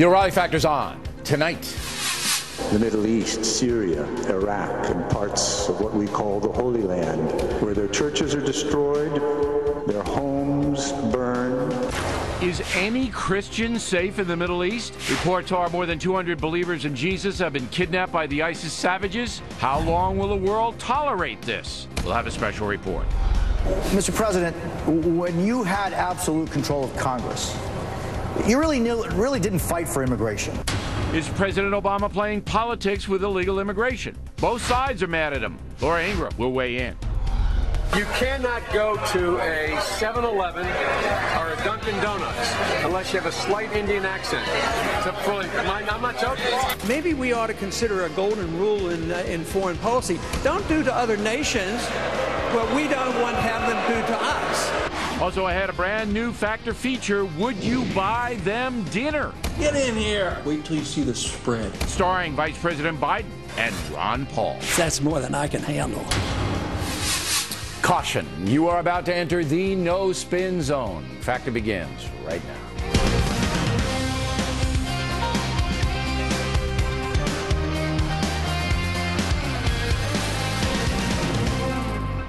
The O'Reilly Factor's on tonight. The Middle East, Syria, Iraq, and parts of what we call the Holy Land, where their churches are destroyed, their homes burned. Is any Christian safe in the Middle East? Reports are more than 200 believers in Jesus have been kidnapped by the ISIS savages. How long will the world tolerate this? We'll have a special report. Mr. President, when you had absolute control of Congress, you really didn't fight for immigration. Is President Obama playing politics with illegal immigration? Both sides are mad at him. Laura Ingraham will weigh in. You cannot go to a 7-Eleven or a Dunkin' Donuts unless you have a slight Indian accent. I'm not joking. Maybe we ought to consider a golden rule in foreign policy. Don't do to other nations what we don't want to have them do to us. Also ahead, a brand new Factor feature, Would You Buy Them Dinner? Get in here. Wait till you see the spread. Starring Vice President Biden and Ron Paul. That's more than I can handle. Caution, you are about to enter the no-spin zone. Factor begins right now.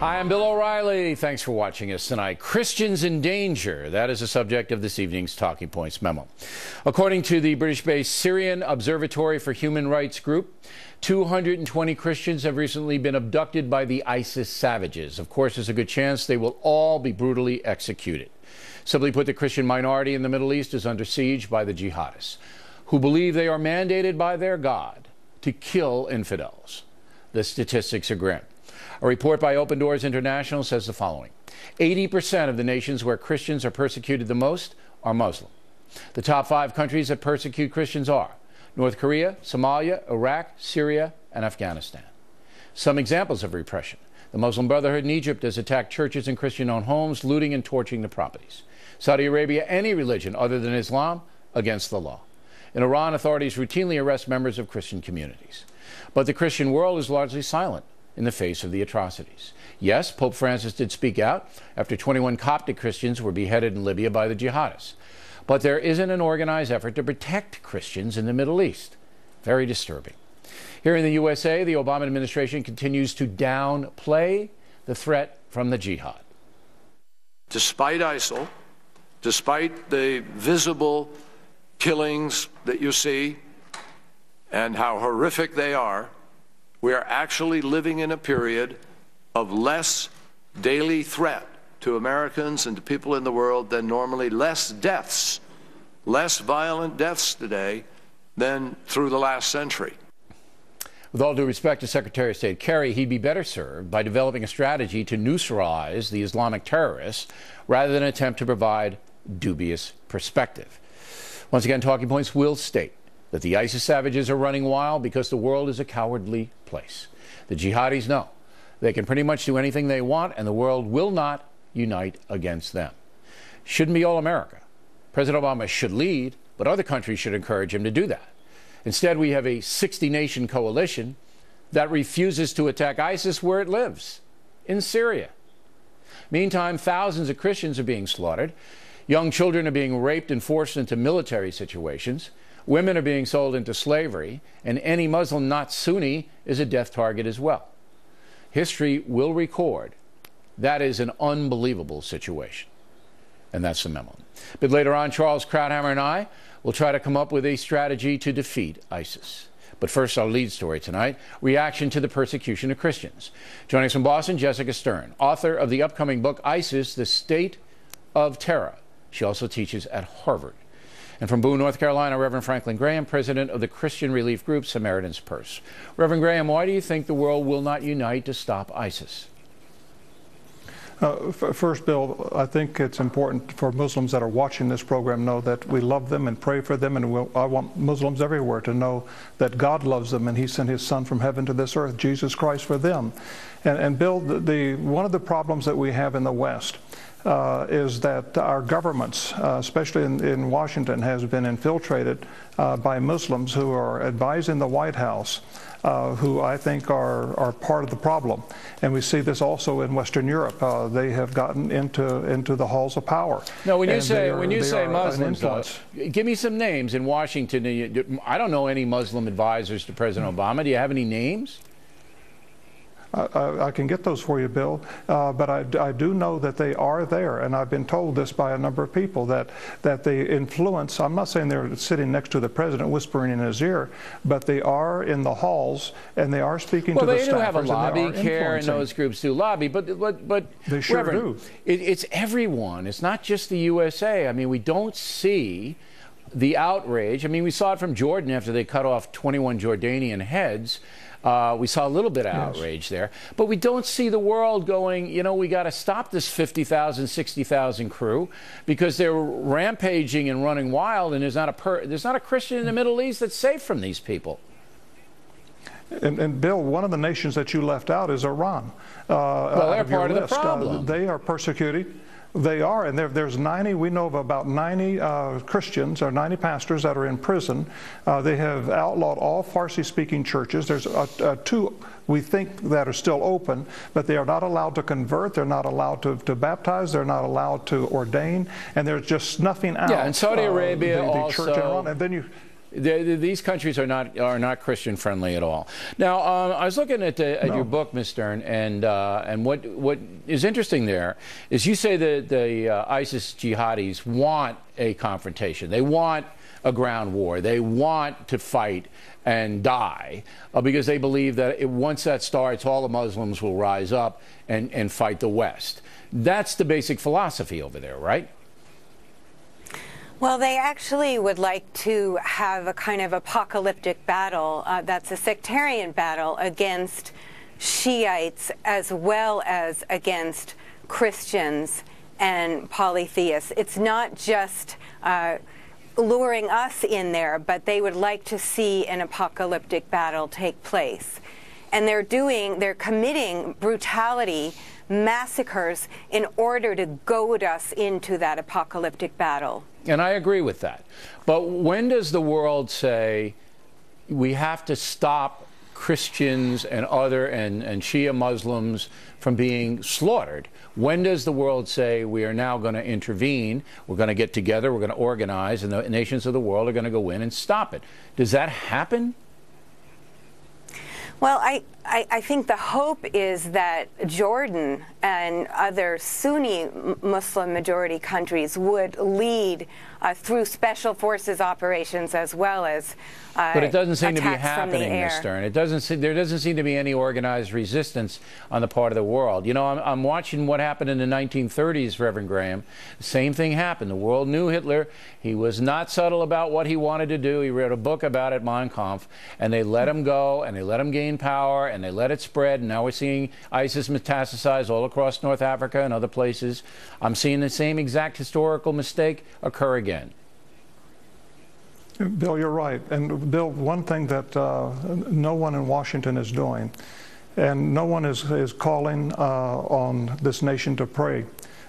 Hi, I'm Bill O'Reilly. Thanks for watching us tonight. Christians in danger. That is the subject of this evening's Talking Points memo. According to the British-based Syrian Observatory for Human Rights Group, 220 Christians have recently been abducted by the ISIS savages. Of course, there's a good chance they will all be brutally executed. Simply put, the Christian minority in the Middle East is under siege by the jihadists, who believe they are mandated by their God to kill infidels. The statistics are grim. A report by Open Doors International says the following. 80% of the nations where Christians are persecuted the most are Muslim. The top 5 countries that persecute Christians are North Korea, Somalia, Iraq, Syria, and Afghanistan. Some examples of repression. The Muslim Brotherhood in Egypt has attacked churches and Christian-owned homes, looting and torching the properties. Saudi Arabia, any religion other than Islam, against the law. In Iran, authorities routinely arrest members of Christian communities. But the Christian world is largely silent in the face of the atrocities. Yes, Pope Francis did speak out after 21 Coptic Christians were beheaded in Libya by the jihadists. But there isn't an organized effort to protect Christians in the Middle East. Very disturbing. Here in the USA, the Obama administration continues to downplay the threat from the jihad. Despite ISIL, despite the visible killings that you see and how horrific they are, we are actually living in a period of less daily threat to Americans and to people in the world than normally, less deaths, less violent deaths today than through the last century. With all due respect to Secretary of State Kerry, he'd be better served by developing a strategy to neutralize the Islamic terrorists rather than attempt to provide dubious perspective. Once again, Talking Points will state that the ISIS savages are running wild because the world is a cowardly place. The jihadis know they can pretty much do anything they want, and the world will not unite against them. Shouldn't be all America. President Obama should lead, but other countries should encourage him to do that. Instead, we have a 60-nation coalition that refuses to attack ISIS where it lives, in Syria. Meantime, thousands of Christians are being slaughtered. Young children are being raped and forced into military situations. Women are being sold into slavery, and any Muslim not Sunni is a death target as well. History will record that is an unbelievable situation. And that's the memo. But later on, Charles Krauthammer and I will try to come up with a strategy to defeat ISIS. But first, our lead story tonight, reaction to the persecution of Christians. Joining us from Boston, Jessica Stern, author of the upcoming book, ISIS, The State of Terror. She also teaches at Harvard. And from Boone, North Carolina, Reverend Franklin Graham, president of the Christian relief group Samaritan's Purse. Reverend Graham, why do you think the world will not unite to stop ISIS? First, Bill, I think it's important for Muslims that are watching this program to know that we love them and pray for them, and I want Muslims everywhere to know that God loves them and He sent His Son from heaven to this earth, Jesus Christ, for them. And Bill, one of the problems that we have in the West is that our governments, especially in Washington, has been infiltrated by Muslims who are advising the White House, who I think are part of the problem. And we see this also in Western Europe. They have gotten into the halls of power. No, when you say Muslims, give me some names in Washington. I don't know any Muslim advisors to President Obama. Do you have any names? I can get those for you, Bill, but I do know that they are there, and I've been told this by a number of people, that they influence. I'm not saying they're sitting next to the president whispering in his ear, but they are in the halls, and they are speaking to the staffers. Well, they do have a lobby, CARE, and those groups do lobby, but they sure Reverend, do. It's everyone. It's not just the USA. I mean, we don't see the outrage. I mean, we saw it from Jordan after they cut off 21 Jordanian heads. We saw a little bit of outrage there, but we don't see the world going, you know, we got to stop this 50,000, 60,000 crew because they're rampaging and running wild, and there's not a Christian in the Middle East that's safe from these people. And Bill, one of the nations that you left out is Iran. Well, they're part of the problem. They are persecuted. They are, and there's 90, we know of about 90 Christians or 90 pastors that are in prison. They have outlawed all Farsi-speaking churches. There's two, we think, that are still open, but they are not allowed to convert. They're not allowed to baptize. They're not allowed to ordain, and they're just snuffing out. Yeah, and Saudi Arabia the church in Iran. And then you. These countries are not Christian friendly at all. Now, I was looking at your book, Ms. Stern, and what is interesting there is you say that the ISIS jihadis want a confrontation. They want a ground war. They want to fight and die because they believe that once that starts, all the Muslims will rise up and fight the West. That's the basic philosophy over there, right? Well, they actually would like to have a kind of apocalyptic battle that's a sectarian battle against Shiites as well as against Christians and polytheists. It's not just luring us in there, but they would like to see an apocalyptic battle take place. And they're committing brutality, massacres, in order to goad us into that apocalyptic battle. And I agree with that. But when does the world say we have to stop Christians and and Shia Muslims from being slaughtered? When does the world say we are now going to intervene, we're going to get together, we're going to organize, and the nations of the world are going to go in and stop it? Does that happen? Well, I think the hope is that Jordan and other Sunni Muslim majority countries would lead through special forces operations as well as but it doesn't seem to be happening, Ms. Stern. There doesn't seem to be any organized resistance on the part of the world. You know, I'm watching what happened in the 1930s, Reverend Graham. The same thing happened. The world knew Hitler. He was not subtle about what he wanted to do. He wrote a book about it, Mein Kampf, and they let him go, and they let him gain power, and they let it spread, and now we're seeing ISIS metastasize all across North Africa and other places. I'm seeing the same exact historical mistake occur again. Bill, you're right. And Bill, one thing that no one in Washington is doing, and no one is calling on this nation to pray.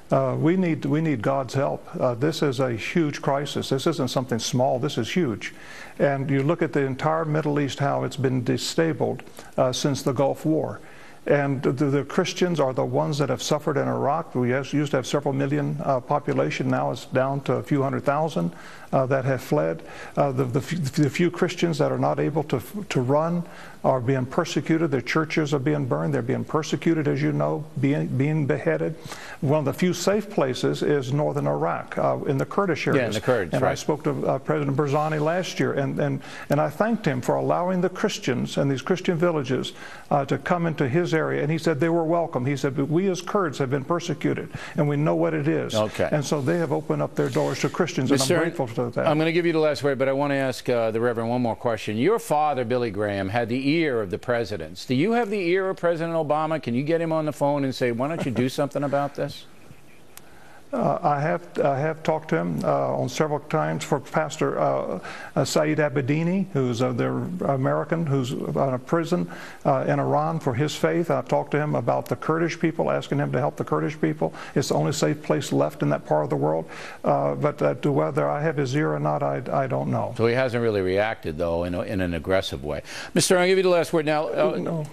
We need God's help. This is a huge crisis. This isn't something small. This is huge. And you look at the entire Middle East, how it's been destabilized since the Gulf War. And the Christians are the ones that have suffered in Iraq. We used to have several million population. Now it's down to a few 100,000 that have fled. The few Christians that are not able to run are being persecuted. Their churches are being burned. They're being persecuted, as you know, being beheaded. One of the few safe places is northern Iraq, in the Kurdish areas. Yeah, in the Kurds, and right. I spoke to President Barzani last year, and I thanked him for allowing the Christians and these Christian villages to come into his area. And he said they were welcome. He said, but we as Kurds have been persecuted, and we know what it is. Okay. And so they have opened up their doors to Christians, and I'm grateful for that. I'm going to give you the last word, but I want to ask the Reverend one more question. Your father, Billy Graham, had the ear of the presidents. Do you have the ear of President Obama? Can you get him on the phone and say, why don't you do something about this? I have talked to him on several times. For Pastor Saeed Abedini, who's the American who's in a prison in Iran for his faith. I've talked to him about the Kurdish people, asking him to help the Kurdish people. It's the only safe place left in that part of the world. But to whether I have his ear or not, I don't know. So he hasn't really reacted, though, in an aggressive way. Mr. I'll give you the last word now.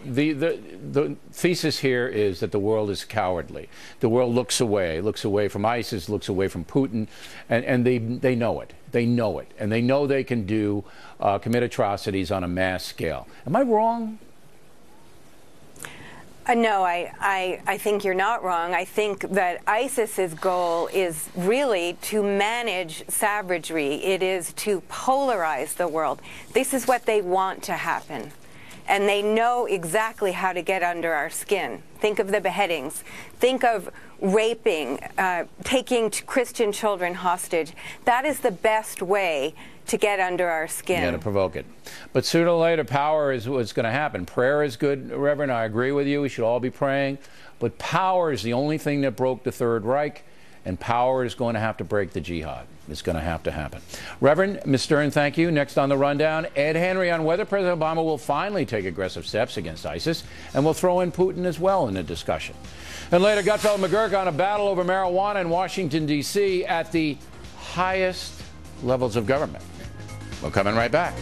The thesis here is that the world is cowardly. The world looks away from ISIS, looks away from Putin, and they know it. They know it, and they know they can commit atrocities on a mass scale. Am I wrong? No, I think you're not wrong. I think that ISIS's goal is really to manage savagery. It is to polarize the world. This is what they want to happen. And they know exactly how to get under our skin. Think of the beheadings. Think of raping, taking Christian children hostage. That is the best way to get under our skin. Yeah, to provoke it. But sooner or later, power is what's going to happen. Prayer is good, Reverend. I agree with you. We should all be praying. But power is the only thing that broke the Third Reich, and power is going to have to break the jihad. It's going to have to happen. Reverend, Ms. Stern, thank you. Next on the rundown, Ed Henry on whether President Obama will finally take aggressive steps against ISIS, and we'll throw in Putin as well in the discussion. And later, Gutfeld McGurk on a battle over marijuana in Washington, D.C. at the highest levels of government. We're coming right back.